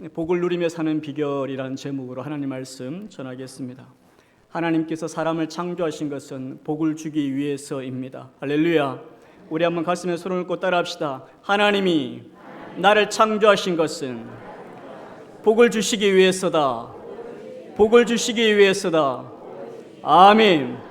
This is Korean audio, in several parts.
복을 누리며 사는 비결이라는 제목으로 하나님 말씀 전하겠습니다. 하나님께서 사람을 창조하신 것은 복을 주기 위해서입니다. 할렐루야. 우리 한번 가슴에 손을 얹고 따라합시다. 하나님이 나를 창조하신 것은 복을 주시기 위해서다. 복을 주시기 위해서다. 아멘.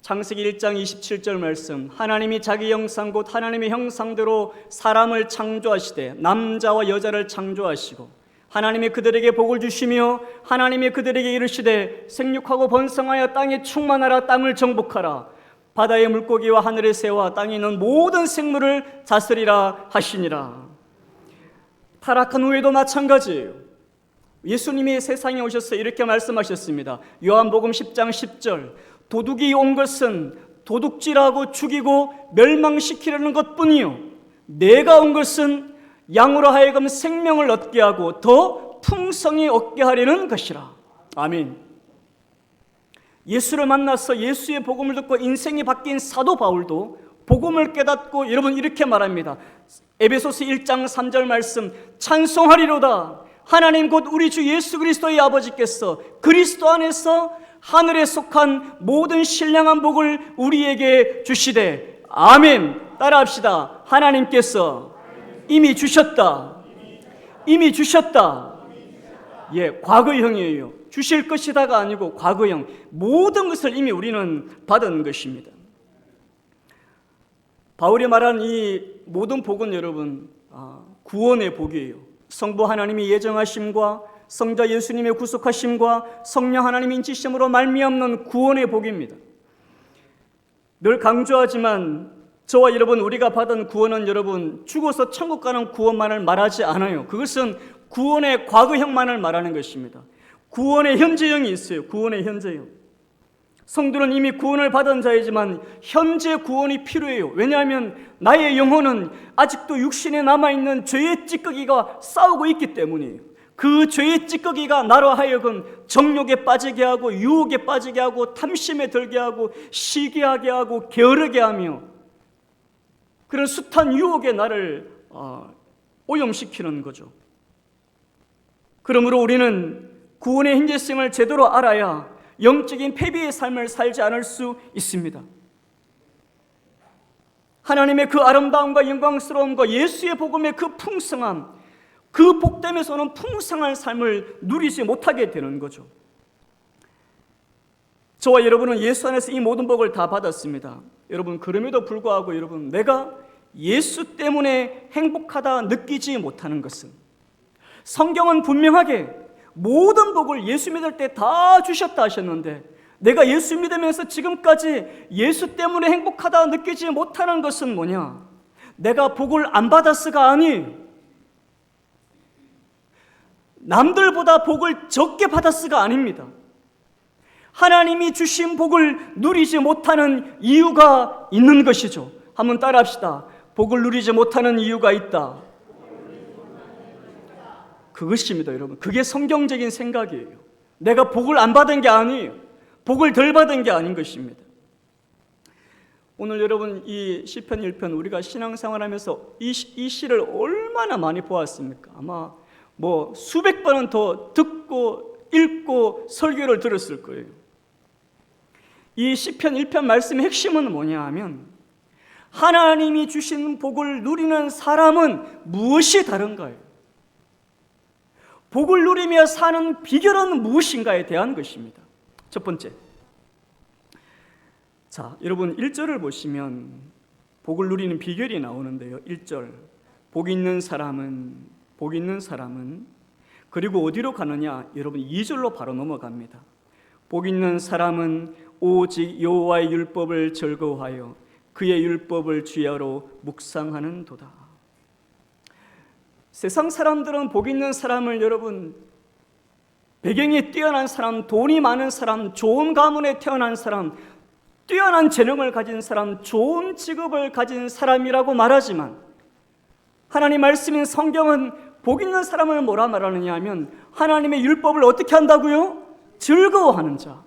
창세기 1장 27절 말씀, 하나님이 자기 형상 곧 하나님의 형상대로 사람을 창조하시되 남자와 여자를 창조하시고 하나님이 그들에게 복을 주시며 하나님이 그들에게 이르시되 생육하고 번성하여 땅에 충만하라. 땅을 정복하라. 바다의 물고기와 하늘의 새와 땅에 있는 모든 생물을 다스리라 하시니라. 타락한 후에도 마찬가지예요. 예수님이 세상에 오셔서 이렇게 말씀하셨습니다. 요한복음 10장 10절, 도둑이 온 것은 도둑질하고 죽이고 멸망시키려는 것뿐이요 내가 온 것은 양으로 하여금 생명을 얻게 하고 더 풍성히 얻게 하려는 것이라. 아멘. 예수를 만나서 예수의 복음을 듣고 인생이 바뀐 사도 바울도 복음을 깨닫고 여러분 이렇게 말합니다. 에베소서 1장 3절 말씀, 찬송하리로다. 하나님 곧 우리 주 예수 그리스도의 아버지께서 그리스도 안에서 하늘에 속한 모든 신령한 복을 우리에게 주시되. 아멘. 따라합시다. 하나님께서 이미 주셨다. 이미 주셨다. 예, 과거형이에요. 주실 것이다가 아니고 과거형. 모든 것을 이미 우리는 받은 것입니다. 바울이 말한 이 모든 복은 여러분 구원의 복이에요. 성부 하나님이 예정하심과 성자 예수님의 구속하심과 성령 하나님의 인치심으로 말미암는 구원의 복입니다. 늘 강조하지만 저와 여러분 우리가 받은 구원은 여러분 죽어서 천국 가는 구원만을 말하지 않아요. 그것은 구원의 과거형만을 말하는 것입니다. 구원의 현재형이 있어요. 구원의 현재형. 성도는 이미 구원을 받은 자이지만 현재 구원이 필요해요. 왜냐하면 나의 영혼은 아직도 육신에 남아있는 죄의 찌꺼기가 싸우고 있기 때문이에요. 그 죄의 찌꺼기가 나로 하여금 정욕에 빠지게 하고 유혹에 빠지게 하고 탐심에 들게 하고 시기하게 하고 게으르게 하며 그런 숱한 유혹에 나를 오염시키는 거죠. 그러므로 우리는 구원의 현재성을 제대로 알아야 영적인 패배의 삶을 살지 않을 수 있습니다. 하나님의 그 아름다움과 영광스러움과 예수의 복음의 그 풍성함, 그 복됨에서는 풍성한 삶을 누리지 못하게 되는 거죠. 저와 여러분은 예수 안에서 이 모든 복을 다 받았습니다. 여러분 그럼에도 불구하고 여러분 내가 예수 때문에 행복하다 느끼지 못하는 것은 성경은 분명하게 모든 복을 예수 믿을 때 다 주셨다 하셨는데 내가 예수 믿으면서 지금까지 예수 때문에 행복하다 느끼지 못하는 것은 뭐냐? 내가 복을 안 받았어가 아니에요. 남들보다 복을 적게 받았으가 아닙니다. 하나님이 주신 복을 누리지 못하는 이유가 있는 것이죠. 한번 따라합시다. 복을 누리지 못하는 이유가 있다. 그것입니다, 여러분. 그게 성경적인 생각이에요. 내가 복을 안 받은 게 아니에요. 복을 덜 받은 게 아닌 것입니다. 오늘 여러분 이 시편 1편 우리가 신앙생활하면서 이 시를 얼마나 많이 보았습니까? 아마 수백 번은 더 듣고 읽고 설교를 들었을 거예요. 이 시편 1편 말씀의 핵심은 뭐냐 하면 하나님이 주신 복을 누리는 사람은 무엇이 다른가요? 복을 누리며 사는 비결은 무엇인가에 대한 것입니다. 첫 번째, 자 여러분 1절을 보시면 복을 누리는 비결이 나오는데요. 1절, 복 있는 사람은 그리고 어디로 가느냐? 여러분 2절로 바로 넘어갑니다. 복 있는 사람은 오직 여호와의 율법을 즐거워하여 그의 율법을 주야로 묵상하는 도다. 세상 사람들은 복 있는 사람을 여러분 배경이 뛰어난 사람, 돈이 많은 사람, 좋은 가문에 태어난 사람, 뛰어난 재능을 가진 사람, 좋은 직업을 가진 사람이라고 말하지만 하나님 말씀인 성경은 복 있는 사람을 뭐라 말하느냐 하면 하나님의 율법을 어떻게 한다고요? 즐거워하는 자.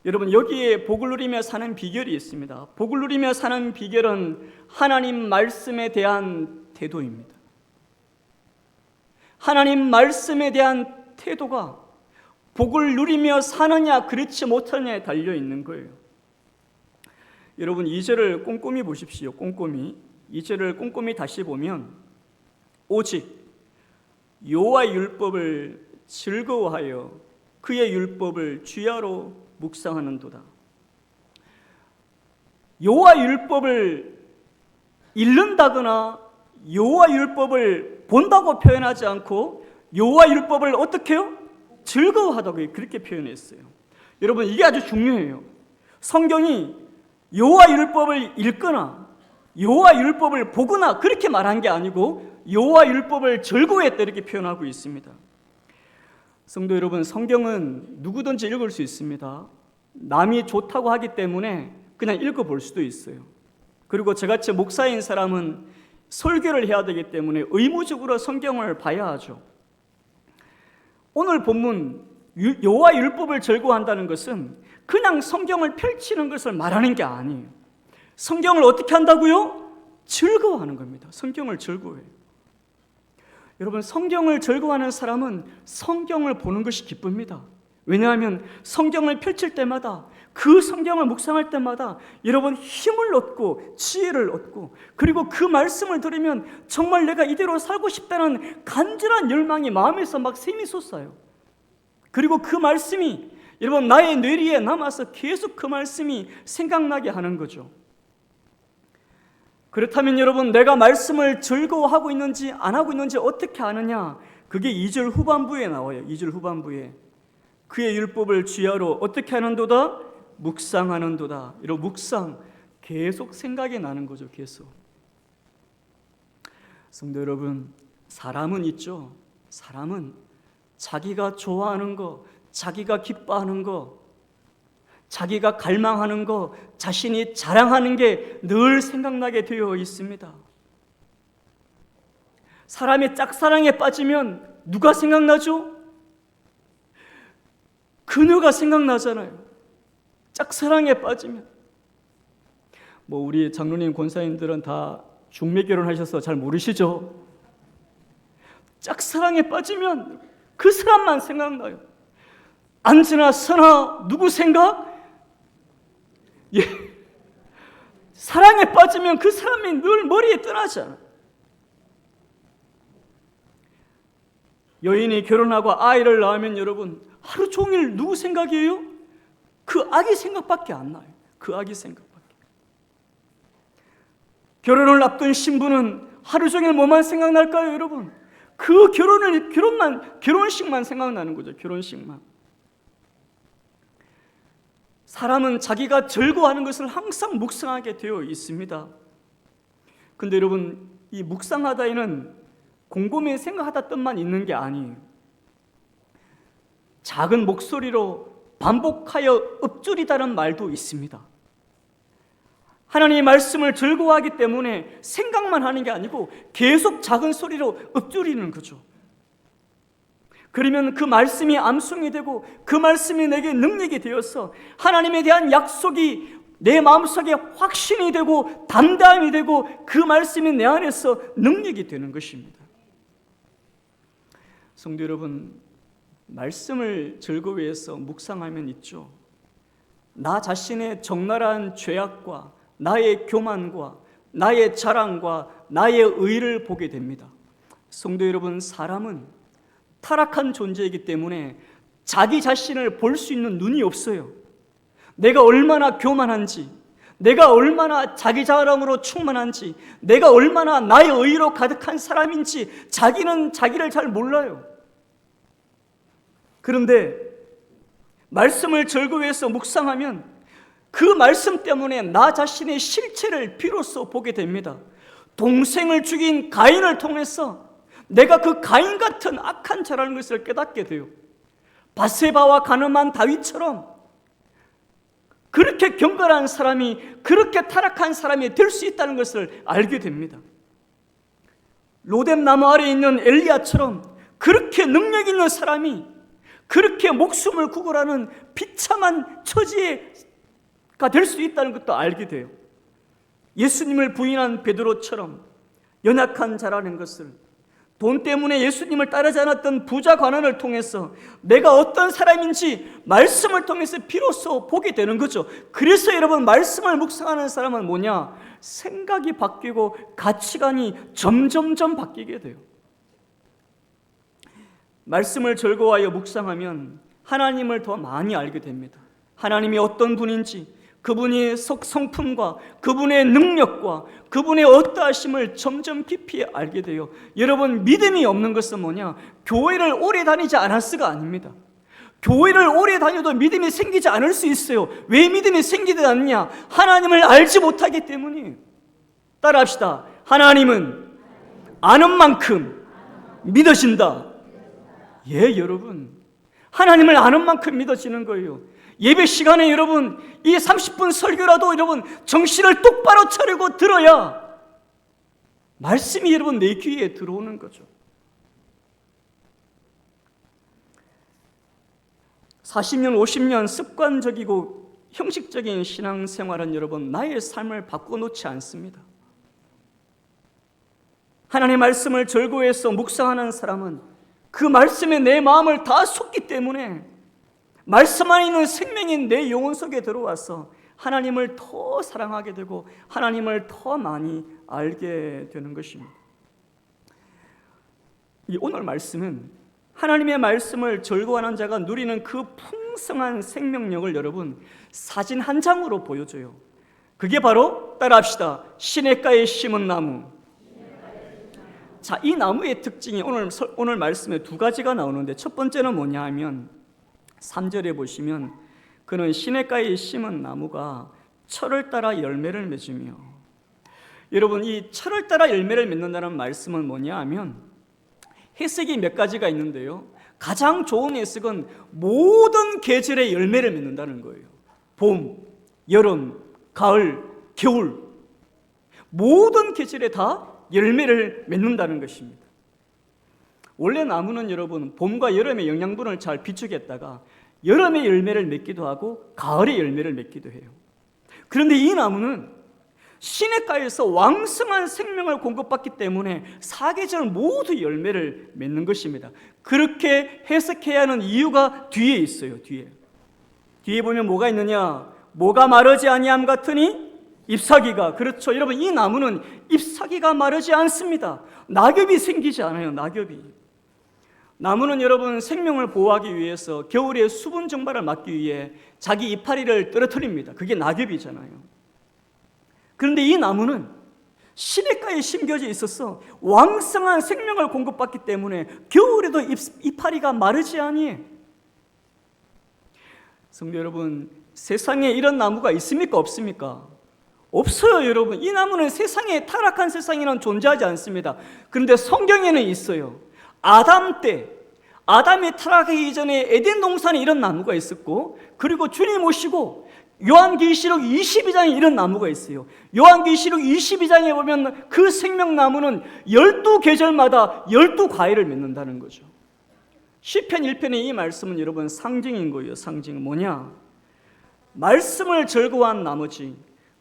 여러분 여기에 복을 누리며 사는 비결이 있습니다. 복을 누리며 사는 비결은 하나님 말씀에 대한 태도입니다. 하나님 말씀에 대한 태도가 복을 누리며 사느냐 그렇지 못하느냐에 달려 있는 거예요. 여러분 2절을 꼼꼼히 보십시오. 꼼꼼히 2절을 꼼꼼히 다시 보면 오직 여호와의 율법을 즐거워하여 그의 율법을 주야로 묵상하는도다. 여호와 율법을 읽는다거나 여호와 율법을 본다고 표현하지 않고 여호와 율법을 어떻게 해요? 즐거워하다고 그렇게 표현했어요. 여러분 이게 아주 중요해요. 성경이 여호와 율법을 읽거나 여호와 율법을 보거나 그렇게 말한 게 아니고 여호와 율법을 즐거워했다 이렇게 표현하고 있습니다. 성도 여러분, 성경은 누구든지 읽을 수 있습니다. 남이 좋다고 하기 때문에 그냥 읽어볼 수도 있어요. 그리고 저같이 목사인 사람은 설교를 해야 되기 때문에 의무적으로 성경을 봐야 하죠. 오늘 본문 여호와 율법을 즐거워한다는 것은 그냥 성경을 펼치는 것을 말하는 게 아니에요. 성경을 어떻게 한다고요? 즐거워하는 겁니다. 성경을 즐거워해요. 여러분 성경을 즐거워하는 사람은 성경을 보는 것이 기쁩니다. 왜냐하면 성경을 펼칠 때마다 그 성경을 묵상할 때마다 여러분 힘을 얻고 지혜를 얻고 그리고 그 말씀을 들으면 정말 내가 이대로 살고 싶다는 간절한 열망이 마음에서 막 샘이 솟아요. 그리고 그 말씀이 여러분 나의 뇌리에 남아서 계속 그 말씀이 생각나게 하는 거죠. 그렇다면 여러분 내가 말씀을 즐거워하고 있는지 안 하고 있는지 어떻게 아느냐? 그게 2절 후반부에 나와요. 2절 후반부에 그의 율법을 주야로 어떻게 하는도다? 묵상하는도다. 이런 묵상 계속 생각이 나는 거죠. 계속. 성도 여러분, 사람은 있죠. 사람은 자기가 좋아하는 거, 자기가 기뻐하는 거, 자기가 갈망하는 거, 자신이 자랑하는 게 늘 생각나게 되어 있습니다. 사람이 짝사랑에 빠지면 누가 생각나죠? 그녀가 생각나잖아요. 짝사랑에 빠지면. 우리 장로님 권사님들은 다 중매 결혼하셔서 잘 모르시죠? 짝사랑에 빠지면 그 사람만 생각나요. 안지나 선아 누구 생각? 예. 사랑에 빠지면 그 사람이 늘 머리에 떠나잖아. 여인이 결혼하고 아이를 낳으면 여러분 하루 종일 누구 생각이에요? 그 아기 생각밖에 안 나요. 그 아기 생각밖에. 결혼을 앞둔 신부는 하루 종일 뭐만 생각날까요, 여러분? 그 결혼식만 생각나는 거죠. 결혼식만. 사람은 자기가 즐거워하는 것을 항상 묵상하게 되어 있습니다. 근데 여러분, 이 묵상하다에는 곰곰이 생각하다 뜻만 있는 게 아니에요. 작은 목소리로 반복하여 읊조리다는 말도 있습니다. 하나님의 말씀을 즐거워하기 때문에 생각만 하는 게 아니고 계속 작은 소리로 읊조리는 거죠. 그러면 그 말씀이 암송이 되고 그 말씀이 내게 능력이 되어서 하나님에 대한 약속이 내 마음속에 확신이 되고 담대함이 되고 그 말씀이 내 안에서 능력이 되는 것입니다. 성도 여러분, 말씀을 즐거워해서 묵상하면 있죠. 나 자신의 적나라한 죄악과 나의 교만과 나의 자랑과 나의 의를 보게 됩니다. 성도 여러분, 사람은 타락한 존재이기 때문에 자기 자신을 볼 수 있는 눈이 없어요. 내가 얼마나 교만한지, 내가 얼마나 자기 자랑으로 충만한지, 내가 얼마나 나의 의로 가득한 사람인지 자기는 자기를 잘 몰라요. 그런데 말씀을 즐거워해서 묵상하면 그 말씀 때문에 나 자신의 실체를 비로소 보게 됩니다. 동생을 죽인 가인을 통해서 내가 그 가인 같은 악한 자라는 것을 깨닫게 돼요. 밧세바와 간음한 다윗처럼 그렇게 경건한 사람이, 그렇게 타락한 사람이 될 수 있다는 것을 알게 됩니다. 로뎀 나무 아래에 있는 엘리야처럼 그렇게 능력 있는 사람이 그렇게 목숨을 구걸하는 비참한 처지가 될 수 있다는 것도 알게 돼요. 예수님을 부인한 베드로처럼 연약한 자라는 것을, 돈 때문에 예수님을 따르지 않았던 부자 관원을 통해서 내가 어떤 사람인지 말씀을 통해서 비로소 보게 되는 거죠. 그래서 여러분, 말씀을 묵상하는 사람은 뭐냐? 생각이 바뀌고 가치관이 점점점 바뀌게 돼요. 말씀을 즐거워하여 묵상하면 하나님을 더 많이 알게 됩니다. 하나님이 어떤 분인지, 그분의 성품과 그분의 능력과 그분의 어떠하심을 점점 깊이 알게 돼요. 여러분, 믿음이 없는 것은 뭐냐? 교회를 오래 다니지 않았어가 아닙니다. 교회를 오래 다녀도 믿음이 생기지 않을 수 있어요. 왜 믿음이 생기지 않느냐? 하나님을 알지 못하기 때문이에요. 따라합시다. 하나님은 아는 만큼 믿어진다. 예, 여러분, 하나님을 아는 만큼 믿어지는 거예요. 예배 시간에 여러분, 이 30분 설교라도 여러분 정신을 똑바로 차리고 들어야 말씀이 여러분 내 귀에 들어오는 거죠. 40년, 50년 습관적이고 형식적인 신앙생활은 여러분 나의 삶을 바꿔놓지 않습니다. 하나님의 말씀을 즐거워해서 묵상하는 사람은 그 말씀에 내 마음을 다 쏟기 때문에 말씀 안에 있는 생명이 내 영혼 속에 들어와서 하나님을 더 사랑하게 되고 하나님을 더 많이 알게 되는 것입니다. 오늘 말씀은 하나님의 말씀을 즐거워하는 자가 누리는 그 풍성한 생명력을 여러분 사진 한 장으로 보여줘요. 그게 바로, 따라합시다, 시냇가에 심은 나무. 자, 이 나무의 특징이 오늘 말씀에 두 가지가 나오는데, 첫 번째는 뭐냐 하면 3절에 보시면 그는 시냇가에 심은 나무가 철을 따라 열매를 맺으며, 여러분, 이 철을 따라 열매를 맺는다는 말씀은 뭐냐 하면 해석이 몇 가지가 있는데요, 가장 좋은 해석은 모든 계절의 열매를 맺는다는 거예요. 봄, 여름, 가을, 겨울, 모든 계절에 다 열매를 맺는다는 것입니다. 원래 나무는 여러분 봄과 여름의 영양분을 잘 비축했다가 여름에 열매를 맺기도 하고 가을에 열매를 맺기도 해요. 그런데 이 나무는 시냇가에서 왕성한 생명을 공급받기 때문에 사계절 모두 열매를 맺는 것입니다. 그렇게 해석해야 하는 이유가 뒤에 있어요. 뒤에 보면 뭐가 있느냐? 뭐가 마르지 아니함 같으니 잎사귀가. 그렇죠, 여러분, 이 나무는 잎사귀가 마르지 않습니다. 낙엽이 생기지 않아요. 나무는 여러분 생명을 보호하기 위해서 겨울에 수분 증발을 막기 위해 자기 이파리를 떨어뜨립니다. 그게 낙엽이잖아요. 그런데 이 나무는 시냇가에 심겨져 있어서 왕성한 생명을 공급받기 때문에 겨울에도 이파리가 마르지 아니에요. 성도 여러분, 세상에 이런 나무가 있습니까? 없습니까? 없어요, 여러분. 이 나무는 세상에, 타락한 세상에는 존재하지 않습니다. 그런데 성경에는 있어요. 아담이 타락하기 이전에 에덴 동산에 이런 나무가 있었고, 그리고 주님 오시고 요한계시록 22장에 이런 나무가 있어요. 요한계시록 22장에 보면 그 생명나무는 12계절마다 12과일을 맺는다는 거죠. 시편 1편의 이 말씀은 여러분 상징인 거예요. 상징은 뭐냐? 말씀을 즐거워한 나머지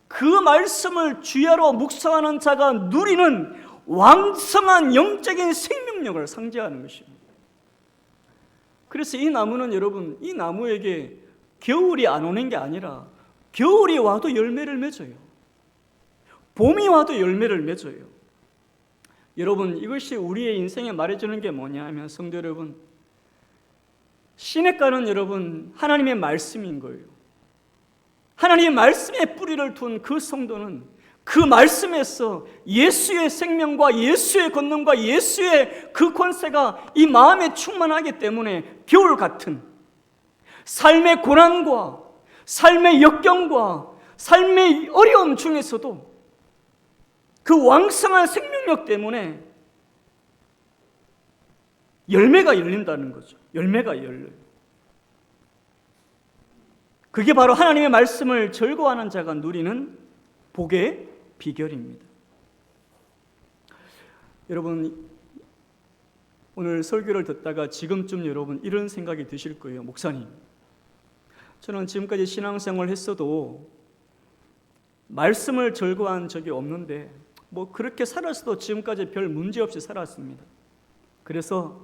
그 말씀을 주야로 묵상하는 자가 누리는 왕성한 영적인 생명력을 상징하는 것입니다. 그래서 이 나무는 여러분, 이 나무에게 겨울이 안 오는 게 아니라 겨울이 와도 열매를 맺어요. 봄이 와도 열매를 맺어요. 여러분, 이것이 우리의 인생에 말해주는 게 뭐냐 하면, 성도 여러분, 시냇가는 여러분 하나님의 말씀인 거예요. 하나님의 말씀에 뿌리를 둔 그 성도는 그 말씀에서 예수의 생명과 예수의 권능과 예수의 그 권세가 이 마음에 충만하기 때문에 겨울 같은 삶의 고난과 삶의 역경과 삶의 어려움 중에서도 그 왕성한 생명력 때문에 열매가 열린다는 거죠. 열매가 열려요. 그게 바로 하나님의 말씀을 즐거워하는 자가 누리는 복의 비결입니다. 여러분, 오늘 설교를 듣다가 지금쯤 여러분 이런 생각이 드실 거예요. 목사님, 저는 지금까지 신앙생활을 했어도 말씀을 즐거워한 적이 없는데 뭐 그렇게 살았어도 지금까지 별 문제 없이 살았습니다. 그래서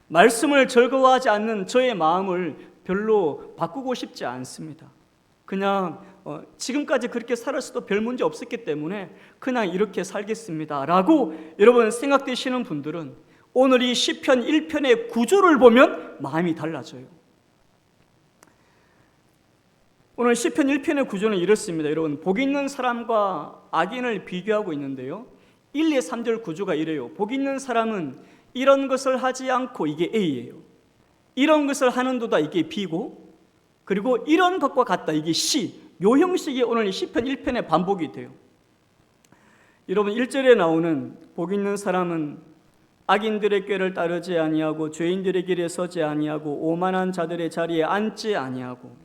말씀을 즐거워하지 않는 저의 마음을 별로 바꾸고 싶지 않습니다. 그냥 지금까지 그렇게 살았어도 별 문제 없었기 때문에 그냥 이렇게 살겠습니다 라고 여러분 생각되시는 분들은 오늘 이 시편 1편의 구조를 보면 마음이 달라져요. 오늘 시편 1편의 구조는 이렇습니다. 여러분, 복 있는 사람과 악인을 비교하고 있는데요, 1, 2, 3절 구조가 이래요. 복 있는 사람은 이런 것을 하지 않고, 이게 A예요. 이런 것을 하는도다, 이게 B고, 그리고 이런 것과 같다, 이게 C. 요 형식이 오늘 시편 1편의 반복이 돼요. 여러분, 1절에 나오는 복 있는 사람은 악인들의 꾀를 따르지 아니하고 죄인들의 길에 서지 아니하고 오만한 자들의 자리에 앉지 아니하고,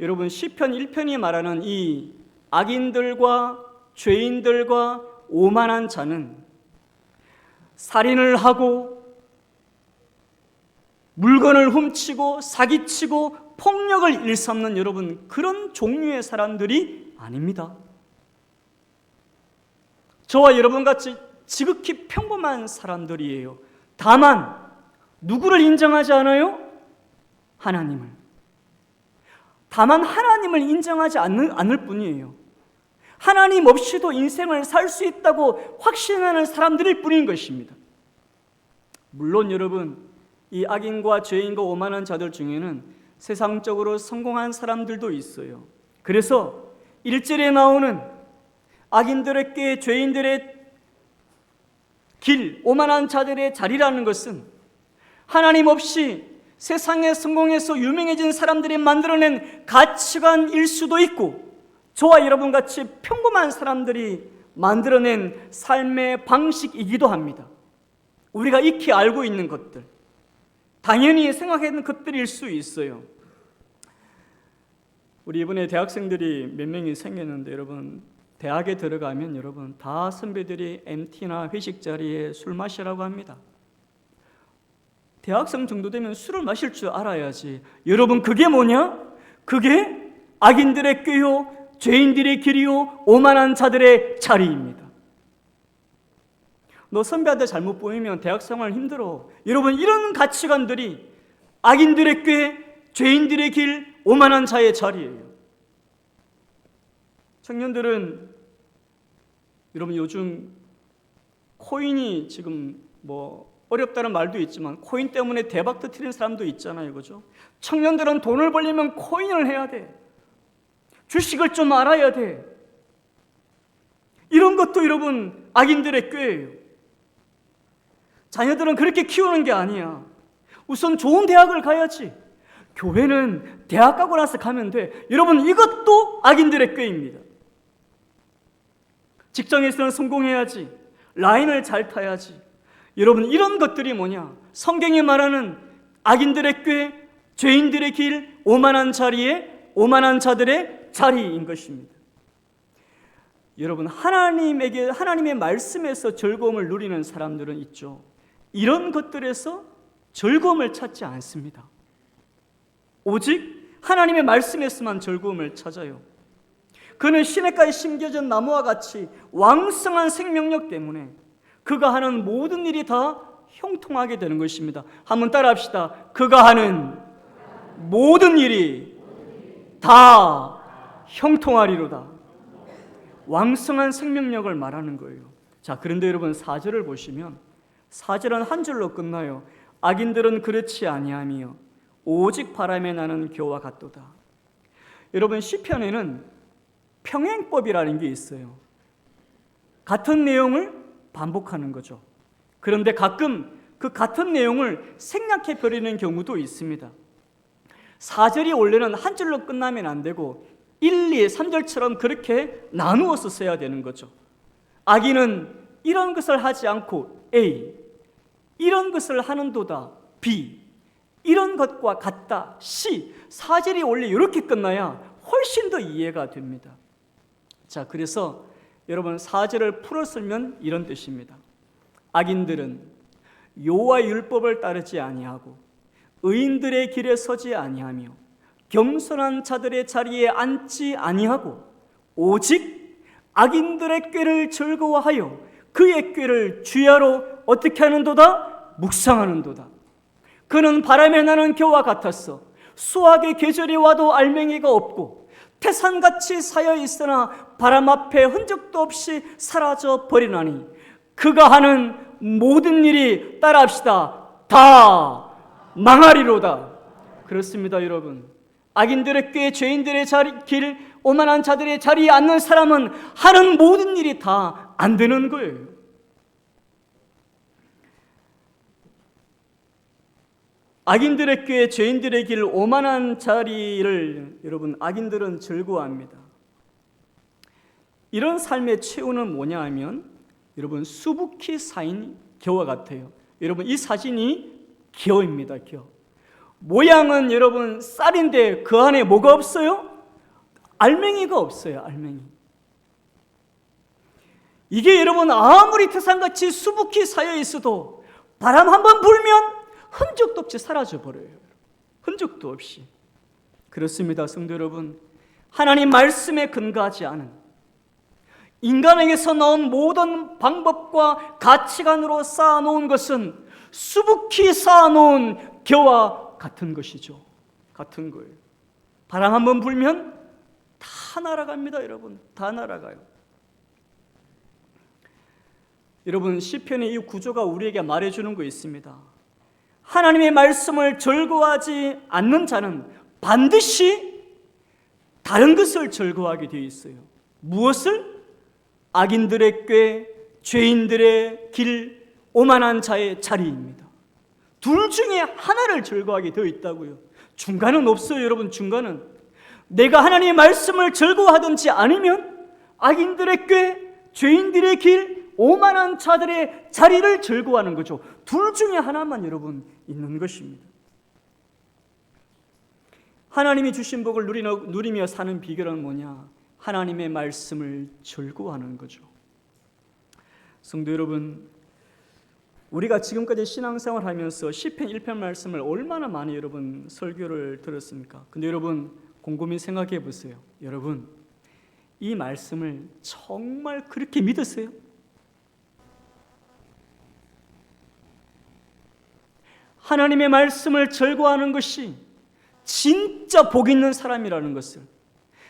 여러분 시편 1편이 말하는 이 악인들과 죄인들과 오만한 자는 살인을 하고 물건을 훔치고 사기치고 폭력을 일삼는 여러분 그런 종류의 사람들이 아닙니다. 저와 여러분같이 지극히 평범한 사람들이에요. 다만 누구를 인정하지 않아요? 하나님을. 다만 하나님을 인정하지 않을 뿐이에요. 하나님 없이도 인생을 살 수 있다고 확신하는 사람들일 뿐인 것입니다. 물론 여러분, 이 악인과 죄인과 오만한 자들 중에는 세상적으로 성공한 사람들도 있어요. 그래서 1절에 나오는 악인들의 꾀, 죄인들의 길, 오만한 자들의 자리라는 것은 하나님 없이 세상에 성공해서 유명해진 사람들이 만들어낸 가치관일 수도 있고, 저와 여러분같이 평범한 사람들이 만들어낸 삶의 방식이기도 합니다. 우리가 익히 알고 있는 것들, 당연히 생각하는 것들일 수 있어요. 우리 이번에 대학생들이 몇 명이 생겼는데, 여러분 대학에 들어가면 여러분 다 선배들이 MT나 회식 자리에 술 마시라고 합니다. 대학생 정도 되면 술을 마실 줄 알아야지. 여러분 그게 뭐냐? 그게 악인들의 꾀요, 죄인들의 길이요, 오만한 자들의 자리입니다. 너 선배한테 잘못 보이면 대학생활 힘들어. 여러분 이런 가치관들이 악인들의 꾀, 죄인들의 길, 오만한 자의 자리예요. 청년들은 여러분 요즘 코인이 지금 뭐 어렵다는 말도 있지만 코인 때문에 대박 터뜨리는 사람도 있잖아요. 그죠? 청년들은 돈을 벌려면 코인을 해야 돼. 주식을 좀 알아야 돼. 이런 것도 여러분 악인들의 꾀예요. 자녀들은 그렇게 키우는 게 아니야. 우선 좋은 대학을 가야지. 교회는 대학 가고 나서 가면 돼. 여러분 이것도 악인들의 꾀입니다. 직장에서는 성공해야지. 라인을 잘 타야지. 여러분 이런 것들이 뭐냐? 성경이 말하는 악인들의 꾀, 죄인들의 길, 오만한 자리에 오만한 자들의 자리인 것입니다. 여러분 하나님의 말씀에서 즐거움을 누리는 사람들은 있죠. 이런 것들에서 즐거움을 찾지 않습니다. 오직 하나님의 말씀에서만 즐거움을 찾아요. 그는 시냇가에 심겨진 나무와 같이 왕성한 생명력 때문에 그가 하는 모든 일이 다 형통하게 되는 것입니다. 한번 따라합시다. 그가 하는 모든 일이 다 형통하리로다. 왕성한 생명력을 말하는 거예요. 자, 그런데 여러분 4절을 보시면 4절은 한 줄로 끝나요. 악인들은 그렇지 아니하며 오직 바람에 나는 겨와 같도다. 여러분 시편에는 평행법이라는 게 있어요. 같은 내용을 반복하는 거죠. 그런데 가끔 그 같은 내용을 생략해 버리는 경우도 있습니다. 4절이 원래는 한 줄로 끝나면 안 되고 1, 2, 3절처럼 그렇게 나누어서 써야 되는 거죠. 악인은 이런 것을 하지 않고 A, 이런 것을 하는도다 B, 이런 것과 같다 C. 4절이 원래 이렇게 끝나야 훨씬 더 이해가 됩니다. 자, 그래서 여러분 4절을 풀어 쓰면 이런 뜻입니다. 악인들은 여호와의 율법을 따르지 아니하고 의인들의 길에 서지 아니하며 겸손한 자들의 자리에 앉지 아니하고 오직 악인들의 꾀를 즐거워하여 그의 꾀를 주야로 어떻게 하는도다? 묵상하는도다. 그는 바람에 나는 겨와 같았어. 수확의 계절이 와도 알맹이가 없고 태산같이 쌓여 있으나 바람 앞에 흔적도 없이 사라져 버리나니 그가 하는 모든 일이 따라합시다. 다 망하리로다. 그렇습니다, 여러분. 악인들의 꾀, 죄인들의 길, 오만한 자들의 자리에 앉는 사람은 하는 모든 일이 다 안 되는 거예요. 악인들의 꾀, 죄인들의 길, 오만한 자리를 여러분 악인들은 즐거워합니다. 이런 삶의 최후는 뭐냐 하면 여러분 수북히 쌓인 겨와 같아요. 여러분 이 사진이 겨입니다. 겨. 모양은 여러분 쌀인데 그 안에 뭐가 없어요? 알맹이가 없어요. 알맹이. 이게 여러분 아무리 태산같이 수북히 쌓여 있어도 바람 한번 불면 흔적도 없이 사라져 버려요. 흔적도 없이. 그렇습니다, 성도 여러분. 하나님 말씀에 근거하지 않은 인간에게서 나온 모든 방법과 가치관으로 쌓아놓은 것은 수북히 쌓아놓은 겨와 같은 것이죠. 같은 거예요. 바람 한번 불면 다 날아갑니다, 여러분. 다 날아가요. 여러분 시편의 이 구조가 우리에게 말해주는 거 있습니다. 하나님의 말씀을 즐거워하지 않는 자는 반드시 다른 것을 즐거워하게 되어 있어요. 무엇을? 악인들의 꾀, 죄인들의 길, 오만한 자의 자리입니다. 둘 중에 하나를 즐거워하게 되어 있다고요. 중간은 없어요, 여러분. 중간은 내가 하나님의 말씀을 즐거워하든지 아니면 악인들의 꾀, 죄인들의 길, 오만한 자들의 자리를 즐거워하는 거죠. 둘 중에 하나만 여러분 있는 것입니다. 하나님이 주신 복을 누리며 사는 비결은 뭐냐? 하나님의 말씀을 즐거워하는 거죠. 성도 여러분, 우리가 지금까지 신앙생활 하면서 시편 1편 말씀을 얼마나 많이 여러분 설교를 들었습니까? 근데 여러분 곰곰이 생각해 보세요. 여러분 이 말씀을 정말 그렇게 믿으세요? 하나님의 말씀을 즐거워하는 것이 진짜 복 있는 사람이라는 것을,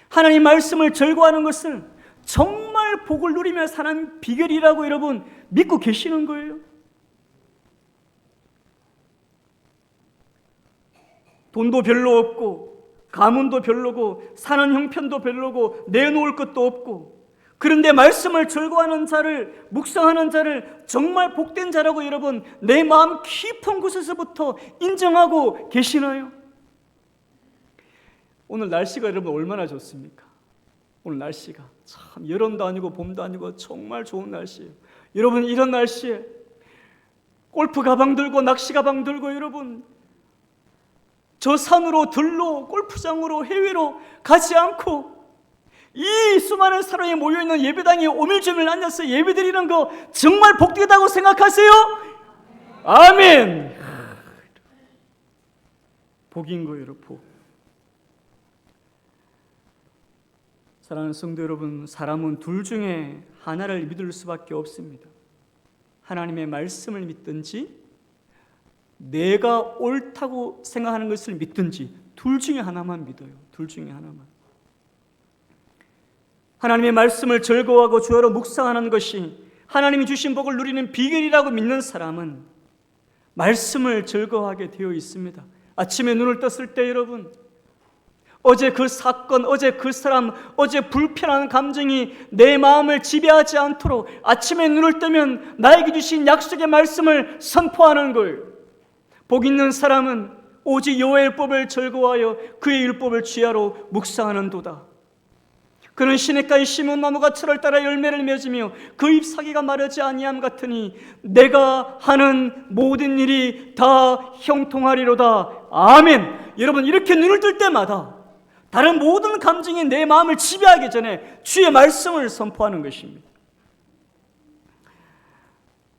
하나님 말씀을 즐거워하는 것을 정말 복을 누리며 사는 비결이라고 여러분 믿고 계시는 거예요? 돈도 별로 없고 가문도 별로고 사는 형편도 별로고 내놓을 것도 없고, 그런데 말씀을 즐거워하는 자를, 묵상하는 자를 정말 복된 자라고 여러분 내 마음 깊은 곳에서부터 인정하고 계시나요? 오늘 날씨가 여러분 얼마나 좋습니까? 오늘 날씨가 참 여름도 아니고 봄도 아니고 정말 좋은 날씨예요. 여러분 이런 날씨에 골프 가방 들고 낚시 가방 들고 여러분 저 산으로 들로 골프장으로 해외로 가지 않고 이 수많은 사람이 모여있는 예배당에 오밀조밀 앉아서 예배드리는 거 정말 복되다고 생각하세요? 아멘. 복인 거예요, 복. 사랑하는 성도 여러분, 사람은 둘 중에 하나를 믿을 수밖에 없습니다. 하나님의 말씀을 믿든지 내가 옳다고 생각하는 것을 믿든지 둘 중에 하나만 믿어요. 둘 중에 하나만. 하나님의 말씀을 즐거워하고 주야로 묵상하는 것이 하나님이 주신 복을 누리는 비결이라고 믿는 사람은 말씀을 즐거워하게 되어 있습니다. 아침에 눈을 떴을 때 여러분 어제 그 사건, 어제 그 사람, 어제 불편한 감정이 내 마음을 지배하지 않도록 아침에 눈을 뜨면 나에게 주신 약속의 말씀을 선포하는 거예요. 복 있는 사람은 오직 여호와의 율법을 즐거워하여 그의 율법을 주야로 묵상하는도다. 그는 시냇가에 심은 나무가 철을 따라 열매를 맺으며 그 잎사귀가 마르지 아니함 같으니 내가 하는 모든 일이 다 형통하리로다. 아멘. 여러분 이렇게 눈을 뜰 때마다 다른 모든 감정이 내 마음을 지배하기 전에 주의 말씀을 선포하는 것입니다.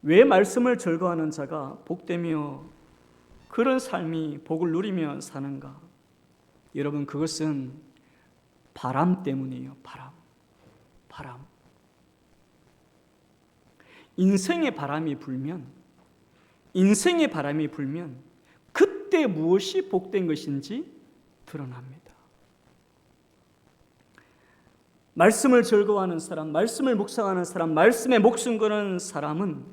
왜 말씀을 즐거워하는 자가 복되며 그런 삶이 복을 누리며 사는가? 여러분 그것은 바람 때문이에요. 바람. 인생의 바람이 불면 그때 무엇이 복된 것인지 드러납니다. 말씀을 즐거워하는 사람, 말씀을 묵상하는 사람, 말씀에 목숨 거는 사람은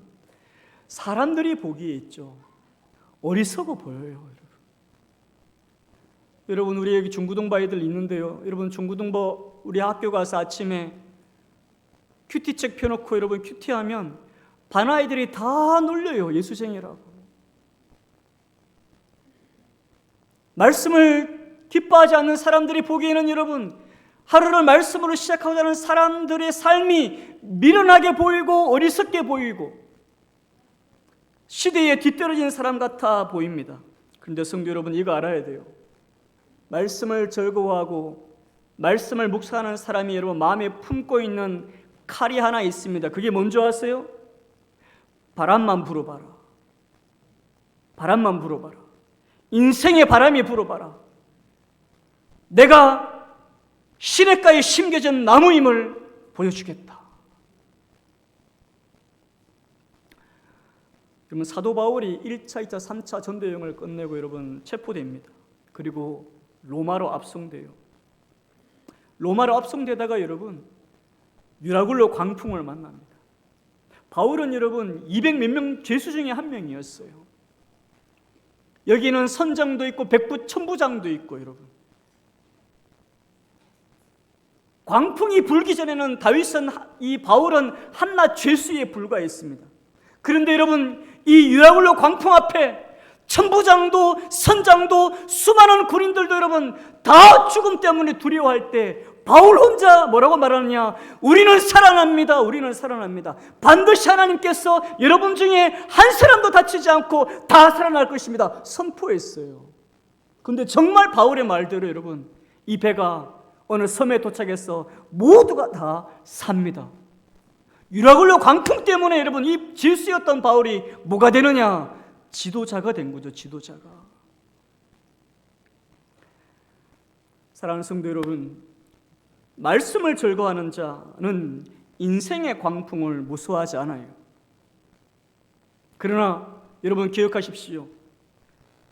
사람들이 보기에 있죠, 어리석어 보여요. 여러분, 우리 여기 중고등부 아이들 있는데요. 여러분, 중고등부 우리 학교 가서 아침에 큐티책 펴놓고 여러분 큐티하면 반 아이들이 다 놀려요. 예수쟁이라고. 말씀을 기뻐하지 않는 사람들이 보기에는 여러분, 하루를 말씀으로 시작하고자 하는 사람들의 삶이 미련하게 보이고 어리석게 보이고 시대에 뒤떨어진 사람 같아 보입니다. 그런데 성도 여러분, 이거 알아야 돼요. 말씀을 즐거워하고 말씀을 묵상하는 사람이 여러분 마음에 품고 있는 칼이 하나 있습니다. 그게 뭔지 아세요? 바람만 불어봐라. 바람만 불어봐라. 인생의 바람이 불어봐라. 내가 시냇가에 심겨진 나무임을 보여주겠다. 여러분, 사도 바울이 1차, 2차, 3차 전도 여행을 끝내고 여러분 체포됩니다. 그리고 로마로 압송돼요. 로마로 압송되다가 여러분 유라굴로 광풍을 만납니다. 바울은 여러분 200몇 명 죄수 중에 한 명이었어요. 여기는 선장도 있고 백부 천부장도 있고 여러분, 광풍이 불기 전에는 이 바울은 한낱 죄수에 불과했습니다. 그런데 여러분, 이 유라굴로 광풍 앞에 천부장도 선장도 수많은 군인들도 여러분 다 죽음 때문에 두려워할 때 바울 혼자 뭐라고 말하느냐? 우리는 살아납니다. 우리는 살아납니다. 반드시 하나님께서 여러분 중에 한 사람도 다치지 않고 다 살아날 것입니다. 선포했어요. 그런데 정말 바울의 말대로 여러분, 이 배가 어느 섬에 도착해서 모두가 다 삽니다. 유라굴로 광풍 때문에 여러분 이 죄수였던 바울이 뭐가 되느냐? 지도자가 된 거죠. 지도자가. 사랑하는 성도 여러분, 말씀을 즐거워하는 자는 인생의 광풍을 무서워하지 않아요. 그러나 여러분 기억하십시오.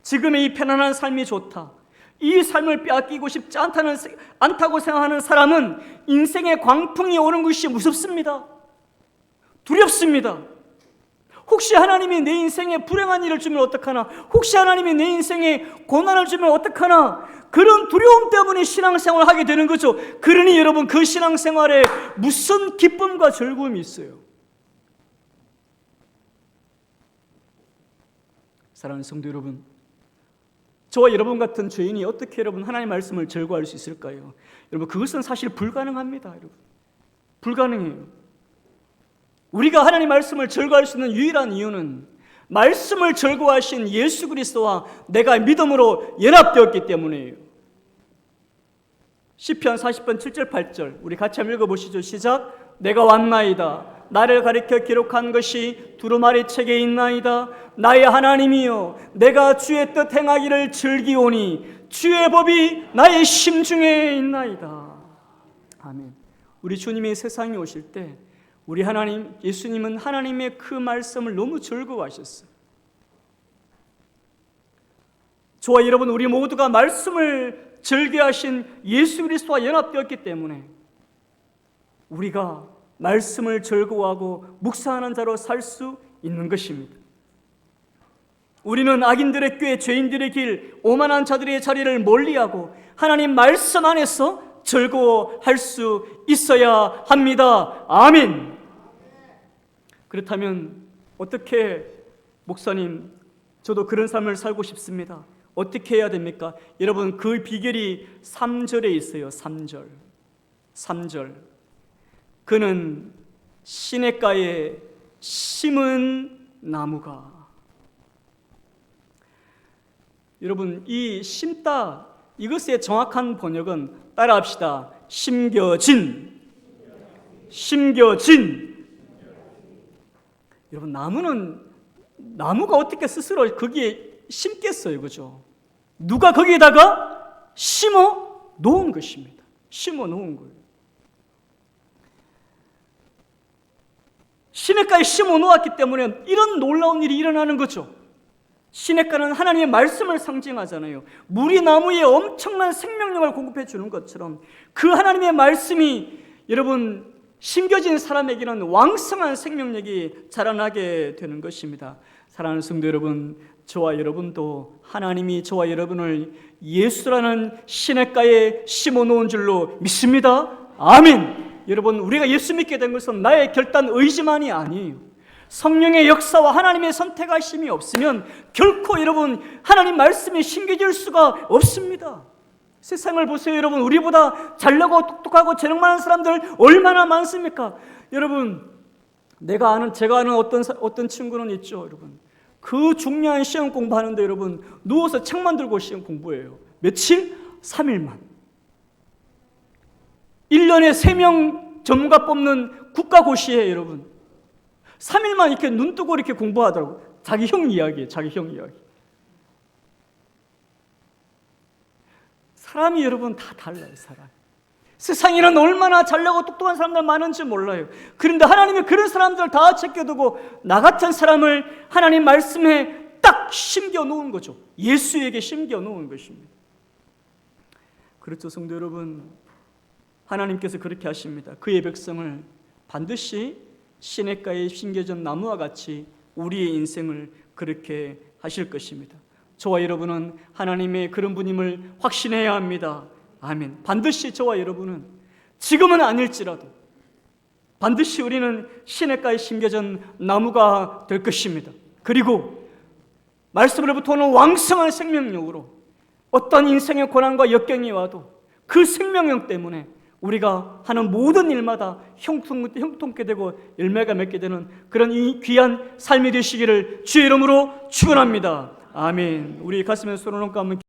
지금의 이 편안한 삶이 좋다, 이 삶을 빼앗기고 싶지 않다고 생각하는 사람은 인생의 광풍이 오는 것이 무섭습니다. 두렵습니다. 혹시 하나님이 내 인생에 불행한 일을 주면 어떡하나? 혹시 하나님이 내 인생에 고난을 주면 어떡하나? 그런 두려움 때문에 신앙생활을 하게 되는 거죠. 그러니 여러분, 그 신앙생활에 무슨 기쁨과 즐거움이 있어요? 사랑하는 성도 여러분, 저와 여러분 같은 죄인이 어떻게 여러분 하나님의 말씀을 즐거워할 수 있을까요? 여러분, 그것은 사실 불가능합니다. 여러분, 불가능해요. 우리가 하나님 말씀을 즐거워할 수 있는 유일한 이유는 말씀을 즐거워하신 예수 그리스도와 내가 믿음으로 연합되었기 때문이에요. 시편 40편 7절 8절 우리 같이 한번 읽어보시죠. 시작. 내가 왔나이다. 나를 가리켜 기록한 것이 두루마리 책에 있나이다. 나의 하나님이여, 내가 주의 뜻 행하기를 즐기오니 주의 법이 나의 심중에 있나이다. 아멘. 우리 주님이 세상에 오실 때 우리 하나님 예수님은 하나님의 그 말씀을 너무 즐거워하셨어요. 저와 여러분, 우리 모두가 말씀을 즐겨하신 예수 그리스도와 연합되었기 때문에 우리가 말씀을 즐거워하고 묵상하는 자로 살 수 있는 것입니다. 우리는 악인들의 꾀, 죄인들의 길, 오만한 자들의 자리를 멀리하고 하나님 말씀 안에서 즐거워할 수 있어야 합니다. 아멘. 그렇다면 어떻게, 목사님, 저도 그런 삶을 살고 싶습니다. 어떻게 해야 됩니까? 여러분, 그 비결이 3절에 있어요. 3절. 그는 시냇가에 심은 나무가. 여러분, 이 심다, 이것의 정확한 번역은 따라합시다. 심겨진. 여러분, 나무가 어떻게 스스로 거기에 심겠어요, 그죠? 누가 거기에다가 심어 놓은 것입니다. 심어 놓은 거예요. 시냇가에 심어 놓았기 때문에 이런 놀라운 일이 일어나는 거죠. 시냇가는 하나님의 말씀을 상징하잖아요. 물이 나무에 엄청난 생명력을 공급해 주는 것처럼 그 하나님의 말씀이 여러분 심겨진 사람에게는 왕성한 생명력이 자라나게 되는 것입니다. 사랑하는 성도 여러분, 저와 여러분도 하나님이 저와 여러분을 예수라는 시냇가에 심어 놓은 줄로 믿습니다. 아멘. 여러분, 우리가 예수 믿게 된 것은 나의 결단 의지만이 아니에요. 성령의 역사와 하나님의 선택하심이 없으면 결코 여러분 하나님 말씀이 심겨질 수가 없습니다. 세상을 보세요. 여러분, 우리보다 잘나고 똑똑하고 재능 많은 사람들 얼마나 많습니까? 여러분, 제가 아는 어떤 친구는 있죠. 여러분, 그 중요한 시험 공부하는데 여러분 누워서 책만 들고 시험 공부해요. 며칠? 3일만. 1년에 3명 전문가 뽑는 국가고시에 여러분 3일만 이렇게 눈 뜨고 이렇게 공부하더라고. 자기 형 이야기예요. 자기 형 이야기. 사람이 여러분 다 달라요. 사람. 세상에는 얼마나 잘나고 똑똑한 사람들 많은지 몰라요. 그런데 하나님이 그런 사람들 다 제껴두고 나 같은 사람을 하나님 말씀에 딱 심겨 놓은 거죠. 예수에게 심겨 놓은 것입니다. 그렇죠, 성도 여러분. 하나님께서 그렇게 하십니다. 그의 백성을 반드시 시냇가에 심겨진 나무와 같이 우리의 인생을 그렇게 하실 것입니다. 저와 여러분은 하나님의 그런 분임을 확신해야 합니다. 아멘. 반드시 저와 여러분은 지금은 아닐지라도 반드시 우리는 시냇가에 심겨진 나무가 될 것입니다. 그리고 말씀으로부터 오는 왕성한 생명력으로 어떤 인생의 고난과 역경이 와도 그 생명력 때문에 우리가 하는 모든 일마다 형통케 되고 열매가 맺게 되는 그런 이 귀한 삶이 되시기를 주의 이름으로 축원합니다. 아멘. 우리 가슴에 손을 얹고 한번